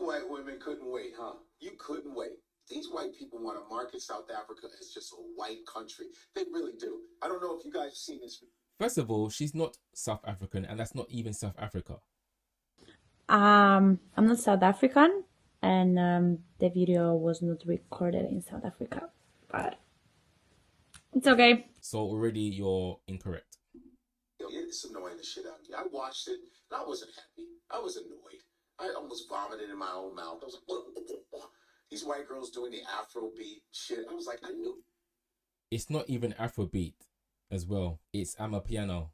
white women couldn't wait, huh? You couldn't wait. These white people want to market South Africa as just a white country. They really do. I don't know if you guys have seen this. First of all, she's not South African, and that's not even South Africa. I'm not South African, and the video was not recorded in South Africa, but it's okay. So already you're incorrect. It's annoying the shit out of me. I watched it, and I wasn't happy. I was annoyed. I almost vomited in my own mouth. I was like, these white girls doing the Afrobeat shit. I was like, I knew. It's not even Afrobeat as well. It's Amapiano.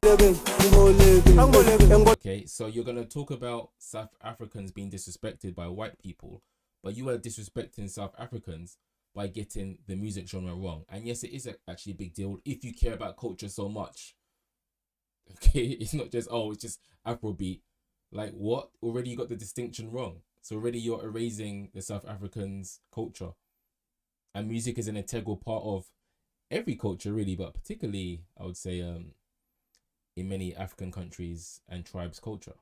Okay, so you're going to talk about South Africans being disrespected by white people, but you are disrespecting South Africans by getting the music genre wrong. And yes, it is actually a big deal if you care about culture so much. Okay, it's not just, oh, it's just Afrobeat. Like, what? Already you got the distinction wrong. So already you're erasing the South Africans' culture. And music is an integral part of every culture, really, but particularly, I would say, in many African countries and tribes' culture.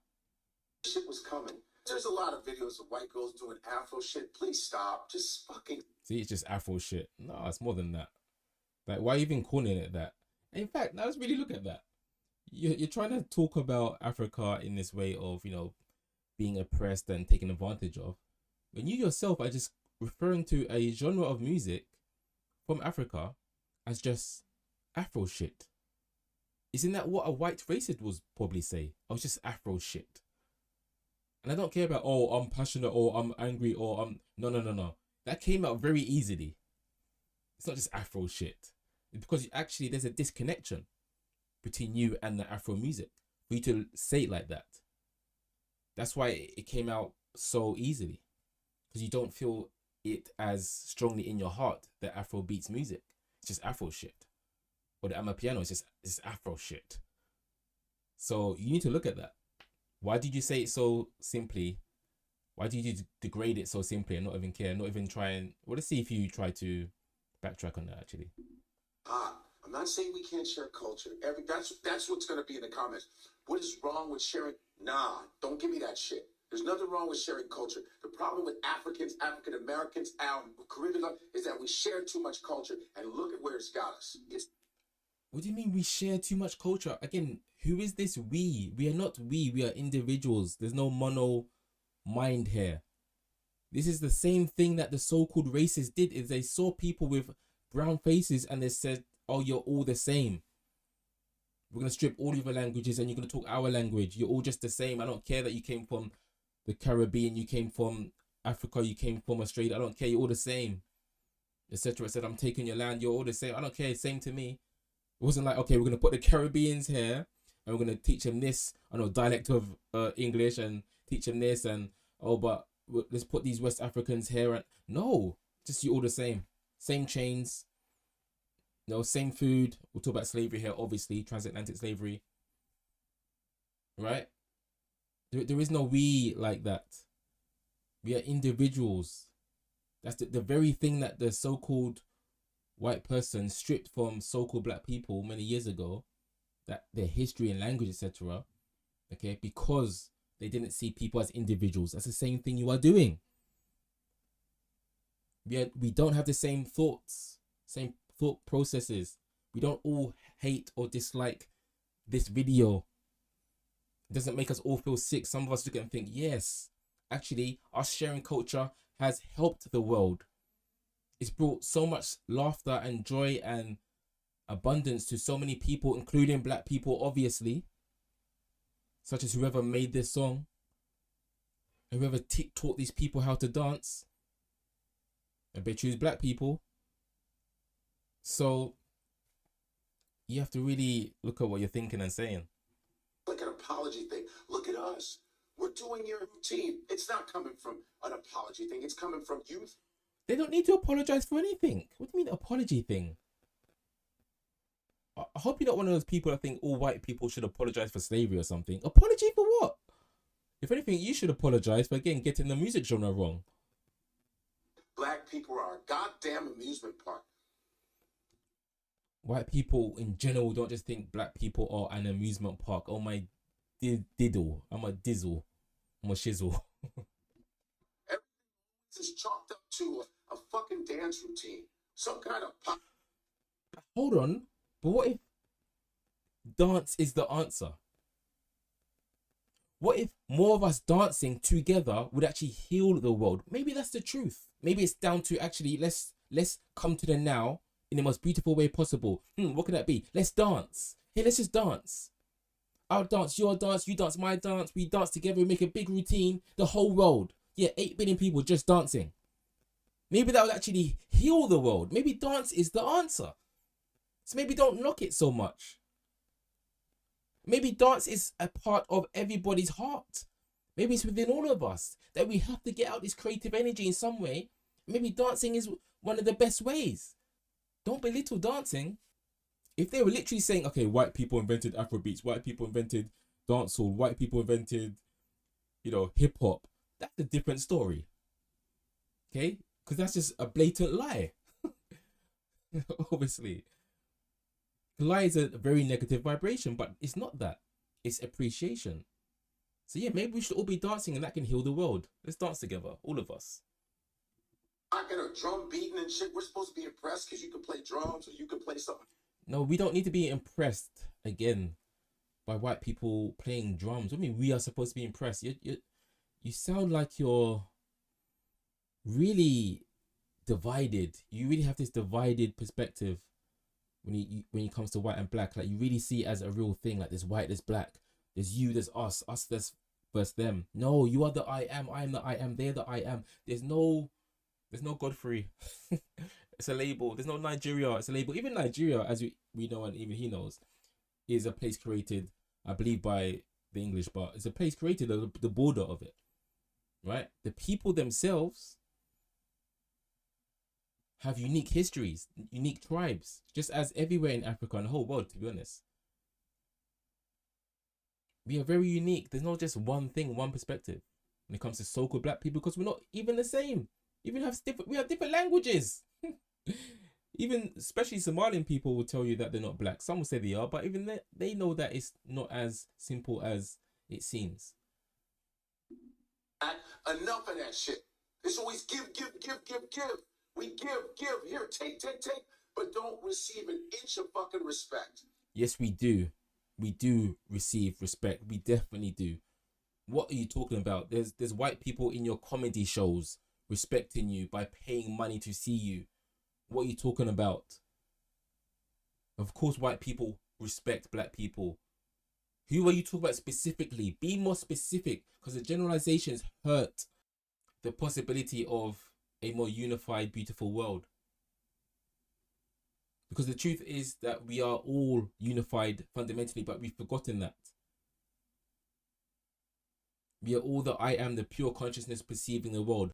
Shit was coming. There's a lot of videos of white girls doing Afro shit. Please stop. Just fucking. See, it's just Afro shit. No, it's more than that. Like, why even calling it that? In fact, now let's really look at that. You're trying to talk about Africa in this way of, you know, being oppressed and taken advantage of, when you yourself are just referring to a genre of music from Africa as just Afro shit. Isn't that what a white racist would probably say? Oh, it's just Afro shit. And I don't care about, oh, I'm passionate or I'm angry or I'm... No. That came out very easily. It's not just Afro shit. It's because actually there's a disconnection between you and the Afro music for you to say it like that. That's why it came out so easily, because you don't feel it as strongly in your heart, the Afro beats music. It's just Afro shit. Or the Amapiano is just Afro shit. So you need to look at that. Why did you say it so simply? Why did you degrade it so simply and not even care, not even try and... Well, let's see if you try to backtrack on that, actually. I'm not saying we can't share culture. That's what's going to be in the comments. What is wrong with sharing? Nah, don't give me that shit. There's nothing wrong with sharing culture. The problem with Africans, African Americans, Caribbean is that we share too much culture, and look at where it's got us. What do you mean we share too much culture? Again, who is this we? We are not we. We are individuals. There's no mono mind here. This is the same thing that the so-called racists did. Is they saw people with brown faces and they said, oh, you're all the same. We're going to strip all of your languages and you're going to talk our language. You're all just the same. I don't care that you came from the Caribbean, you came from Africa, you came from Australia. I don't care. You're all the same. Etc. I said, I'm taking your land. You're all the same. I don't care. Same to me. It wasn't like, okay, we're going to put the Caribbeans here and we're going to teach them this, I know, dialect of English and teach them this and, oh, but let's put these West Africans here. And no, just you all the same. Same chains. No, same food. We'll talk about slavery here, obviously, transatlantic slavery. Right? There is no we like that. We are individuals. That's the very thing that the so-called white person stripped from so-called black people many years ago, that their history and language, etc. Okay, because they didn't see people as individuals. That's the same thing you are doing. We don't have the same thoughts, same thought processes. We don't all hate or dislike this video. It doesn't make us all feel sick. Some of us look at it and think, yes, actually, us sharing culture has helped the world. It's brought so much laughter and joy and abundance to so many people, including black people, obviously, such as whoever made this song, and whoever taught these people how to dance. I bet you it's black people. So you have to really look at what you're thinking and saying. Like an apology thing. Look at us. We're doing your routine. It's not coming from an apology thing. It's coming from youth. They don't need to apologize for anything. What do you mean apology thing? I hope you're not one of those people that think all white people should apologize for slavery or something. Apology for what? If anything, you should apologize for, again, getting the music genre wrong. Black people are a goddamn amusement park. White people in general don't just think black people are an amusement park. Oh my diddle. I'm a dizzle. I'm a shizzle. chalked up to a fucking dance routine, some kind of pop. Hold on, but what if dance is the answer? What if more of us dancing together would actually heal the world? Maybe that's the truth. Maybe it's down to actually let's come to the now in the most beautiful way possible. What could that be? Let's dance. Hey, let's just dance. I'll dance, your dance, you dance, my dance. We dance together, we make a big routine. The whole world. Yeah, 8 billion people just dancing. Maybe that would actually heal the world. Maybe dance is the answer. So maybe don't knock it so much. Maybe dance is a part of everybody's heart. Maybe it's within all of us that we have to get out this creative energy in some way. Maybe dancing is one of the best ways. Don't belittle dancing. If they were literally saying, okay, white people invented Afrobeats, white people invented dancehall, white people invented, hip hop, that's a different story. Okay? Because that's just a blatant lie. Obviously. Lie is a very negative vibration, but it's not that. It's appreciation. So yeah, maybe we should all be dancing and that can heal the world. Let's dance together, all of us. Not gonna drum beating and shit. We're supposed to be impressed because you can play drums or you can play something. No, we don't need to be impressed again by white people playing drums. I mean, we are supposed to be impressed. You sound like you're really divided. You really have this divided perspective when it comes to white and black. Like you really see it as a real thing. Like there's white, there's black, there's you, there's us, there's versus them. No, you are the I am the I am, they're the I am. There's no Godfrey. It's a label. There's no Nigeria. It's a label. Even Nigeria, as we know and even he knows, is a place created, I believe, by the English, but it's a place created, the border of it, right? The people themselves have unique histories, unique tribes, just as everywhere in Africa and the whole world, to be honest. We are very unique. There's not just one thing, one perspective when it comes to so-called black people, because we're not even the same. We have different languages. Even especially Somalian people will tell you that they're not black. Some will say they are, but even they know that it's not as simple as it seems. Enough of that shit. It's always give. We give. Here, take. But don't receive an inch of fucking respect. Yes, we do. We do receive respect. We definitely do. What are you talking about? There's white people in your comedy shows respecting you by paying money to see you. What are you talking about? Of course, white people respect black people. Who are you talking about specifically? Be more specific, because the generalizations hurt the possibility of a more unified, beautiful world. Because the truth is that we are all unified fundamentally, but we've forgotten that. We are all the I am, the pure consciousness perceiving the world.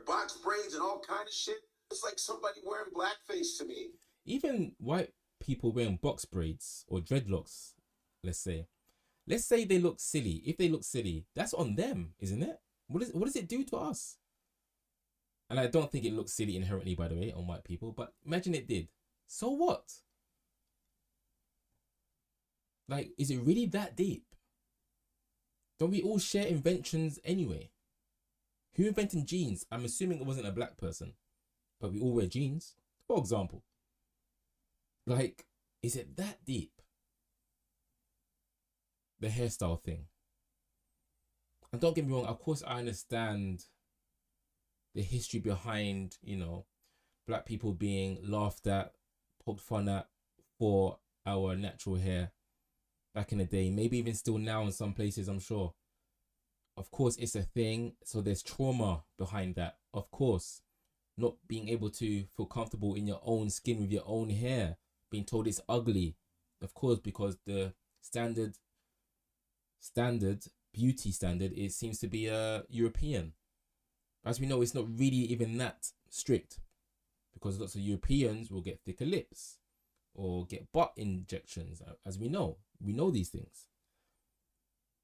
Box braids and all kind of shit. It's like somebody wearing blackface to me. Even white people wearing box braids or dreadlocks, let's say they look silly. If they look silly, that's on them, isn't it? What does it do to us? And I don't think it looks silly inherently, by the way, on white people, but imagine it did. So what? Like, is it really that deep? Don't we all share inventions anyway? Who invented jeans? I'm assuming it wasn't a black person, but we all wear jeans, for example. Like, is it that deep? The hairstyle thing. And don't get me wrong, of course I understand the history behind, black people being laughed at, poked fun at for our natural hair back in the day. Maybe even still now in some places, I'm sure. Of course, it's a thing. So there's trauma behind that. Of course, not being able to feel comfortable in your own skin with your own hair, being told it's ugly. Of course, because the standard beauty standard, it seems to be European. As we know, it's not really even that strict, because lots of Europeans will get thicker lips or get butt injections, as we know these things,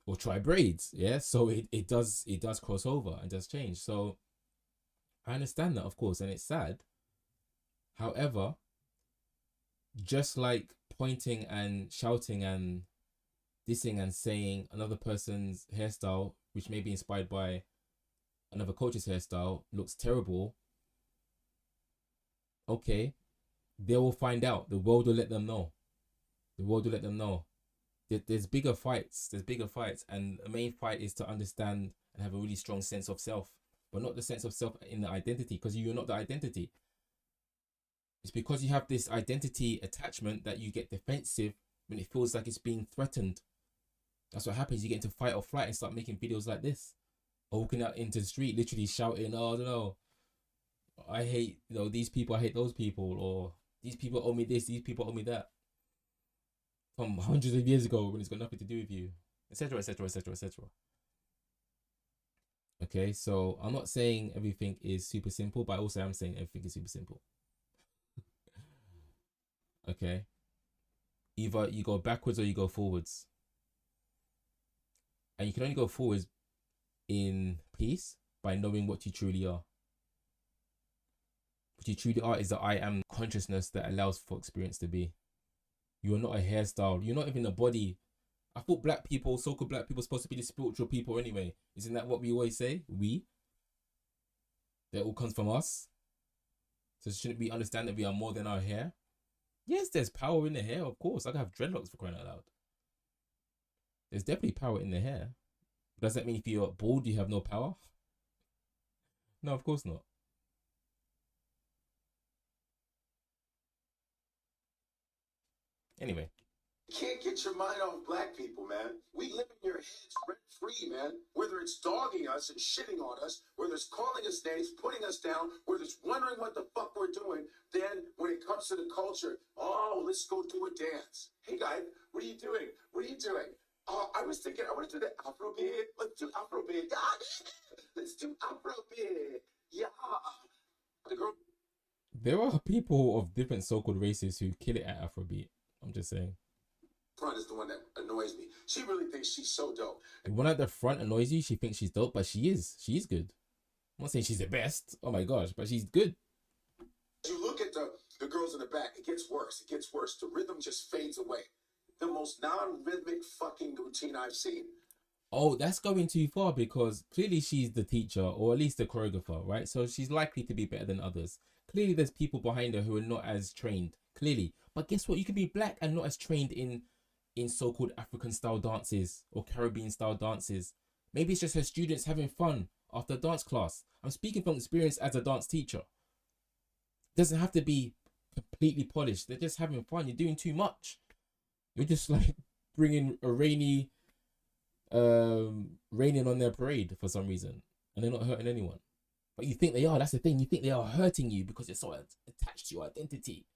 or try braids. Yeah, so it does cross over and does change. So I understand that, of course, and it's sad. However, just like pointing and shouting and dissing and saying another person's hairstyle, which may be inspired by another culture's hairstyle looks terrible, okay, they will find out. The world will let them know. The world will let them know. There's bigger fights. There's bigger fights. And the main fight is to understand and have a really strong sense of self. But not the sense of self in the identity, because you're not the identity. It's because you have this identity attachment that you get defensive when it feels like it's being threatened. That's what happens. You get into fight or flight and start making videos like this. Or walking out into the street, literally shouting, oh, I don't know, I hate, these people, I hate those people, or these people owe me this, these people owe me that. From hundreds of years ago when it's got nothing to do with you, etc., etc., etc., etc. Okay, so I'm not saying everything is super simple, but also I'm saying everything is super simple. Okay, either you go backwards or you go forwards, and you can only go forwards in peace by knowing what you truly are. What you truly are is the I am consciousness that allows for experience to be. You are not a hairstyle. You're not even a body. I thought black people, so-called black people, are supposed to be the spiritual people anyway. Isn't that what we always say? We? That all comes from us. So shouldn't we understand that we are more than our hair? Yes, there's power in the hair, of course. I can have dreadlocks for crying out loud. There's definitely power in the hair. Does that mean if you're bald, you have no power? No, of course not. Anyway. You can't get your mind off black people, man. We live in your heads rent-free, man. Whether it's dogging us and shitting on us, whether it's calling us names, putting us down, whether it's wondering what the fuck we're doing, then when it comes to the culture, oh, let's go do a dance. Hey, guy, what are you doing? What are you doing? Oh, I was thinking, I want to do the Afrobeat. Let's do Afrobeat. Yeah, let's do Afrobeat. Yeah. The girl. There are people of different so-called races who kill it at Afrobeat. I'm just saying. Front is the one that annoys me. She really thinks she's so dope. The one at the front annoys you. She thinks she's dope, but she is. She is good. I'm not saying she's the best. Oh my gosh, but she's good. You look at the girls in the back, it gets worse. It gets worse. The rhythm just fades away. The most non-rhythmic fucking routine I've seen. Oh, that's going too far, because clearly she's the teacher, or at least the choreographer, right? So she's likely to be better than others. Clearly there's people behind her who are not as trained. Clearly. But guess what? You can be black and not as trained in so-called African style dances or Caribbean style dances. Maybe it's just her students having fun after dance class. I'm speaking from experience as a dance teacher. It doesn't have to be completely polished. They're just having fun. You're doing too much. You're just like bringing a raining on their parade for some reason, and they're not hurting anyone. But you think they are. That's the thing. You think they are hurting you because you're so attached to your identity,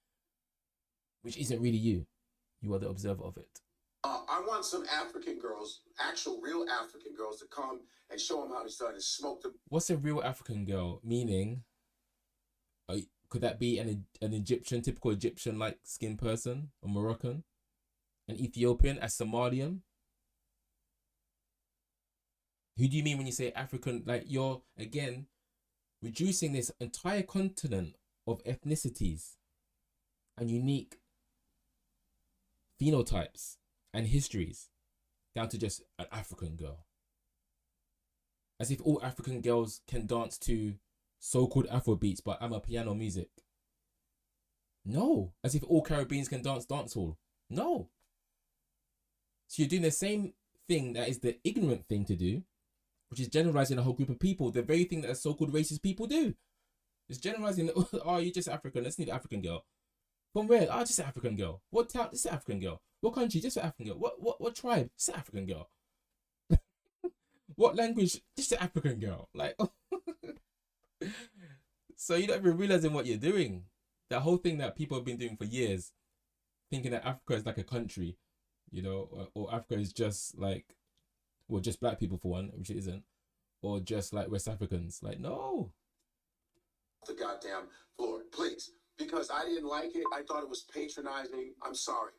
which isn't really you. You are the observer of it. I want some African girls, actual real African girls, to come and show them how to start to smoke them. What's a real African girl? Meaning, could that be an Egyptian, typical Egyptian like skin person, or Moroccan, an Ethiopian, a Somalian? Who do you mean when you say African? Like, you're again reducing this entire continent of ethnicities and unique phenotypes and histories down to just an African girl. As if all African girls can dance to so-called Afro beats but piano music. No. As if all Caribbeans can dance dancehall. No. So you're doing the same thing that is the ignorant thing to do, which is generalizing a whole group of people. The very thing that so-called racist people do. It's generalizing, oh, you're just African, let's need an African girl. From where? Oh, just an African girl. What town? Just an African girl. What country? Just an African girl. What tribe? Just an African girl. What language? Just an African girl. Like, so you're not even realizing what you're doing. That whole thing that people have been doing for years, thinking that Africa is like a country, or Africa is just like, well, just black people for one, which it isn't, or just like West Africans. Like, no. The goddamn floor, please. Because I didn't like it. I thought it was patronizing. I'm sorry.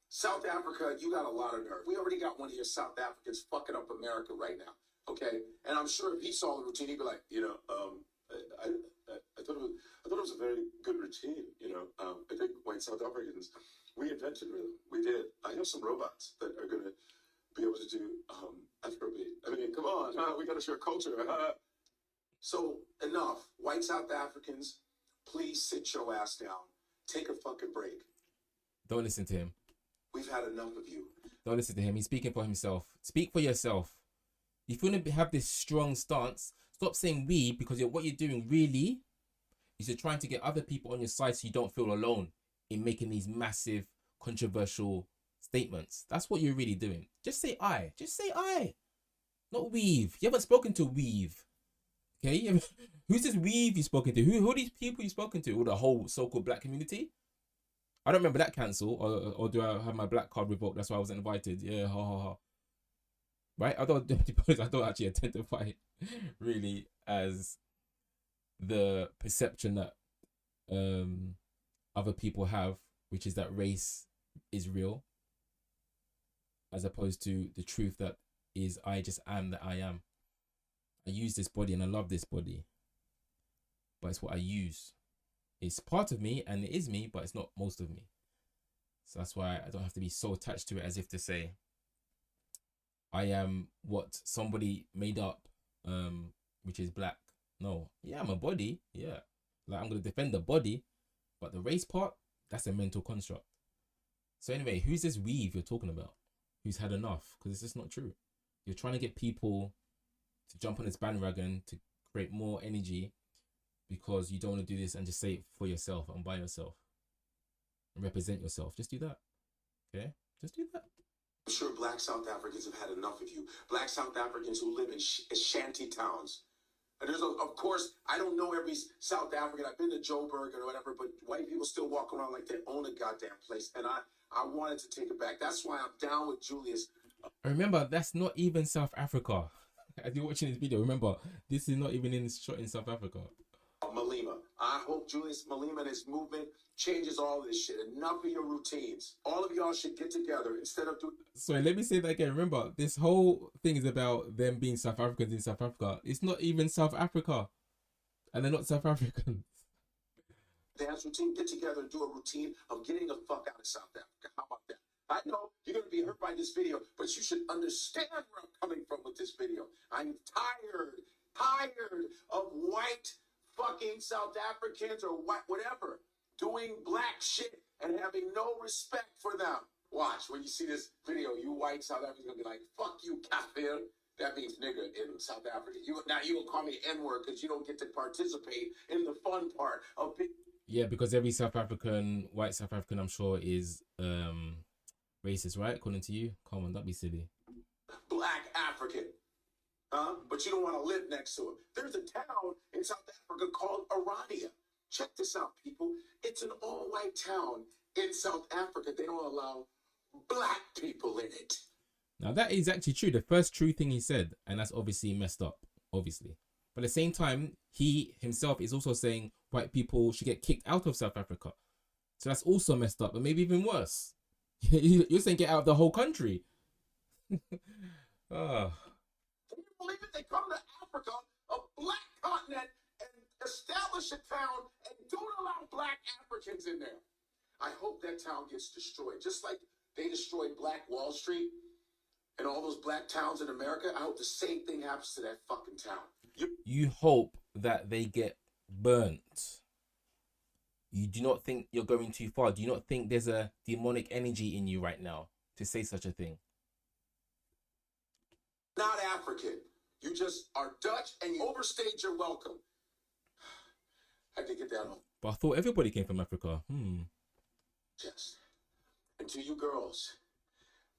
South Africa, you got a lot of nerve. We already got one of your South Africans fucking up America right now. Okay? And I'm sure if he saw the routine, he'd be like, I thought it was a very good routine. I think white South Africans, we invented rhythm. We did. I have some robots that are gonna be able to do Afrobeat. I mean, come on, we gotta share culture. So enough. White South Africans, please sit your ass down. Take a fucking break. Don't listen to him. We've had enough of you. Don't listen to him. He's speaking for himself. Speak for yourself. If you want to have this strong stance, stop saying we, because what you're doing really is you're trying to get other people on your side so you don't feel alone in making these massive controversial statements. That's what you're really doing. Just say I. Just say I. Not we've. You haven't spoken to we've. Okay? Who's this we've you spoken to? Who are these people you spoken to? Or the whole so-called black community? I don't remember that cancel, or do I have my black card revoked? That's why I wasn't invited. Yeah, ha ha ha. Right? I don't actually identify really as the perception that other people have, which is that race is real, as opposed to the truth that is I just am that I am. I use this body and I love this body, but it's what I use. It's part of me and it is me, but it's not most of me. So that's why I don't have to be so attached to it as if to say I am what somebody made up, which is black. No, yeah, I'm a body. Yeah, like I'm going to defend the body, but the race part, that's a mental construct. So anyway, who's this weave you're talking about? Who's had enough? Because it's just not true. You're trying to get people to jump on this bandwagon to create more energy because you don't want to do this and just say it for yourself and by yourself and represent yourself. Just do that. Okay? Just do that. I'm sure black South Africans have had enough of you. Black South Africans who live in shanty towns. And there's, of course, I don't know every South African. I've been to Joburg or whatever, but white people still walk around like they own a goddamn place. And I wanted to take it back. That's why I'm down with Julius. Remember, that's not even South Africa. As you're watching this video, remember, this is not even shot in South Africa. Malema. I hope Julius Malema and his movement changes all of this shit. Enough of your routines. All of y'all should get together instead of doing... Sorry, let me say that again. Remember, this whole thing is about them being South Africans in South Africa. It's not even South Africa. And they're not South Africans. Dance routine, get together and do a routine of getting the fuck out of South Africa. How about that? I know you're going to be hurt by this video, but you should understand where I'm coming from with this video. I'm tired of white fucking South Africans or white, whatever, doing black shit and having no respect for them. Watch, when you see this video, you white South Africans going to be like, fuck you, kafir. That means nigger in South Africa. Now you will call me N-word because you don't get to participate in the fun part of... Yeah, because every white South African, I'm sure, is racist, right? According to you? Come on, don't be silly. Black African. But you don't want to live next to him. There's a town in South Africa called Arania. Check this out, people. It's an all-white town in South Africa. They don't allow black people in it. Now, that is actually true. The first true thing he said, and that's obviously messed up, obviously. But at the same time, he himself is also saying white people should get kicked out of South Africa. So that's also messed up, but maybe even worse. You're saying get out of the whole country. Oh. Can you believe it? They come to Africa, a black continent, and establish a town and don't allow black Africans in there. I hope that town gets destroyed. Just like they destroyed Black Wall Street and all those black towns in America, I hope the same thing happens to that fucking town. You hope that they get burnt. You do not think you're going too far. Do you not think there's a demonic energy in you right now to say such a thing? Not African. You just are Dutch and you overstayed your welcome. I had to get that on. But I thought everybody came from Africa. Yes. And to you girls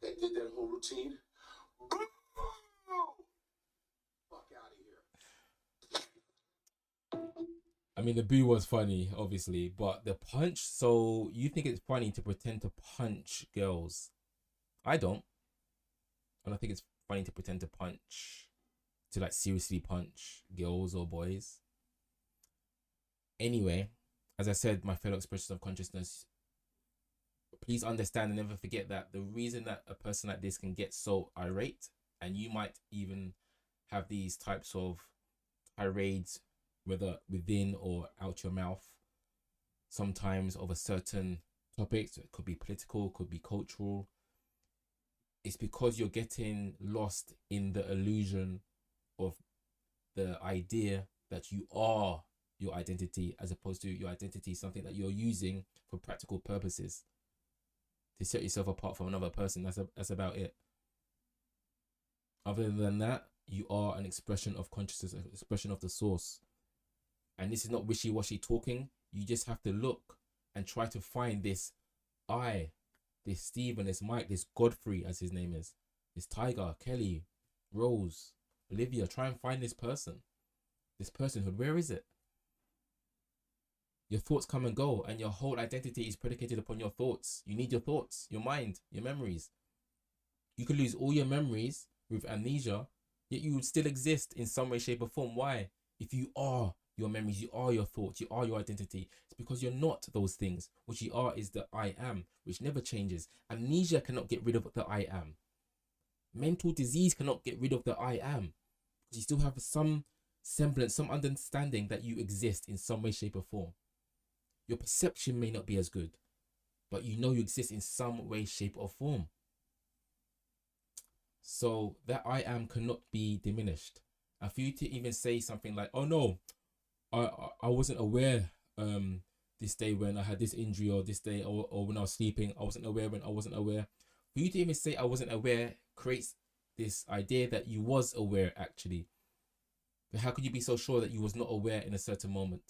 that did that whole routine, boo! Fuck out of here. I mean, the boo was funny, obviously, but the punch, so you think it's funny to pretend to punch girls? I don't. I don't think it's funny to pretend to punch, to like seriously punch girls or boys. Anyway, as I said, my fellow expressions of consciousness, please understand and never forget that the reason that a person like this can get so irate, and you might even have these types of tirades, whether within or out your mouth, sometimes of a certain topic, so it could be political, could be cultural, it's because you're getting lost in the illusion of the idea that you are your identity, as opposed to your identity is something that you're using for practical purposes to set yourself apart from another person. That's about it. Other than that, you are an expression of consciousness, an expression of the source. And this is not wishy-washy talking. You just have to look and try to find this I, this Stephen, this Mike, this Godfrey, as his name is, this Tiger, Kelly, Rose, Olivia. Try and find this person, this personhood. Where is it? Your thoughts come and go, and your whole identity is predicated upon your thoughts. You need your thoughts, your mind, your memories. You could lose all your memories with amnesia, yet you would still exist in some way, shape, or form. Why? If you are your memories, you are your thoughts, you are your identity. It's because you're not those things. What you are is the I am, which never changes. Amnesia cannot get rid of the I am. Mental disease cannot get rid of the I am. Because you still have some semblance, some understanding that you exist in some way, shape, or form. Your perception may not be as good, but you know you exist in some way, shape, or form. So that I am cannot be diminished. And for you to even say something like, oh no, I wasn't aware this day when I had this injury, or this day, or when I was sleeping, I wasn't aware when I wasn't aware. For you to even say I wasn't aware creates this idea that you was aware actually. But how could you be so sure that you was not aware in a certain moment?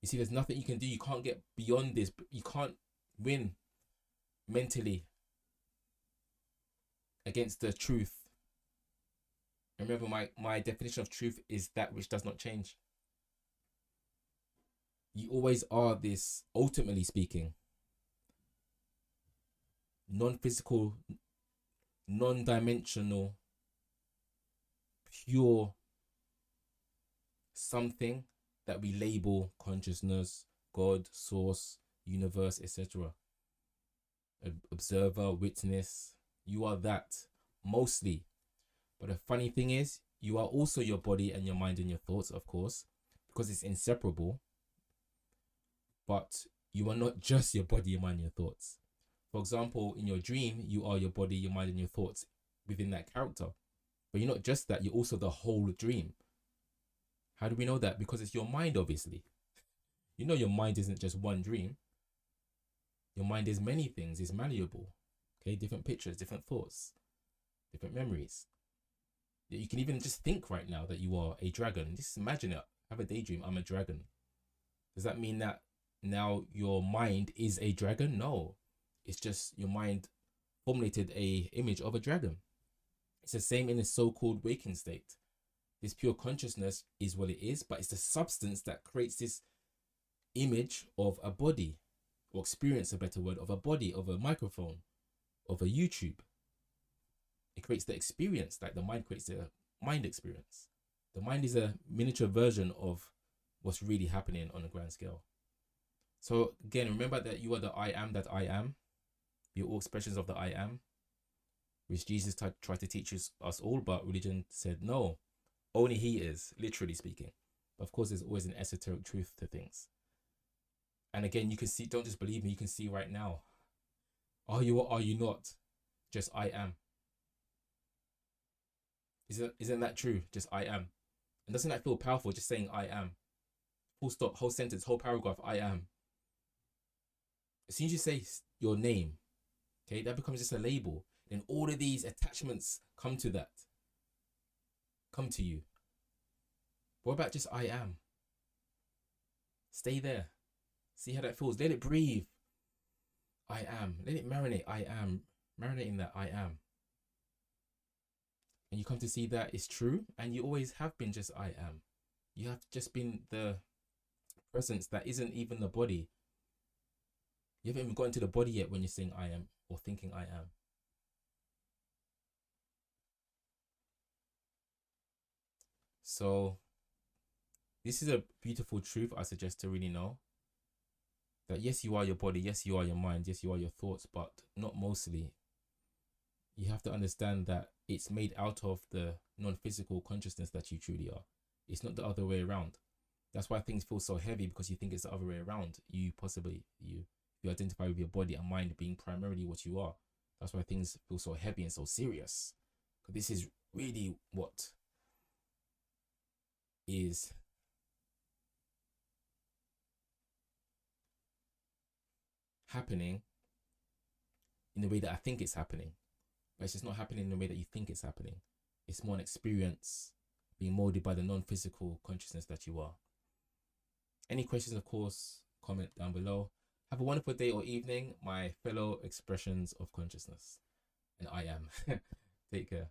You see, there's nothing you can do. You can't get beyond this. You can't win mentally against the truth. Remember, my definition of truth is that which does not change. You always are this, ultimately speaking, non-physical, non-dimensional, pure something that we label consciousness, God, source, universe, etc. Observer, witness. You are that, mostly. But the funny thing is, you are also your body and your mind and your thoughts, of course, because it's inseparable. But you are not just your body, your mind, and your thoughts. For example, in your dream, you are your body, your mind, and your thoughts within that character. But you're not just that, you're also the whole dream. How do we know that? Because it's your mind, obviously. You know your mind isn't just one dream. Your mind is many things, it's malleable. Okay, different pictures, different thoughts, different memories. You can even just think right now that you are a dragon. Just imagine it. Have a daydream, I'm a dragon. Does that mean that now your mind is a dragon? No. It's just your mind formulated a image of a dragon. It's the same in a so-called waking state. This pure consciousness is what it is, but it's the substance that creates this image of a body, or experience, a better word, of a body, of a microphone, of a YouTube. It creates the experience, like the mind creates the mind experience. The mind is a miniature version of what's really happening on a grand scale. So again, remember that you are the I am that I am. You're all expressions of the I am, which Jesus tried to teach us all, but religion said no. Only he is, literally speaking. But of course, there's always an esoteric truth to things. And again, you can see, don't just believe me, you can see right now. Are you or are you not? Just I am. Isn't that true? Just I am. And doesn't that feel powerful, just saying I am? Full stop, whole sentence, whole paragraph, I am. As soon as you say your name, okay, that becomes just a label. Then all of these attachments come to that. Come to you. What about just I am? Stay there. See how that feels. Let it breathe. I am. Let it marinate. I am. Marinate in that I am. And you come to see that it's true, and you always have been just I am. You have just been the presence that isn't even the body. You haven't even got into the body yet when you're saying I am or thinking I am. So this is a beautiful truth I suggest to really know. That yes, you are your body, yes, you are your mind, yes, you are your thoughts, but not mostly. You have to understand that it's made out of the non-physical consciousness that you truly are. It's not the other way around. That's why things feel so heavy, because you think it's the other way around. You identify with your body and mind being primarily what you are. That's why things feel so heavy and so serious. Because this is really what is happening in the way that I think it's happening, but it's just not happening in the way that you think it's happening. It's more an experience being molded by the non-physical consciousness that you are. Any questions, of course, comment down below. Have a wonderful day or evening, my fellow expressions of consciousness. And I am. Take care.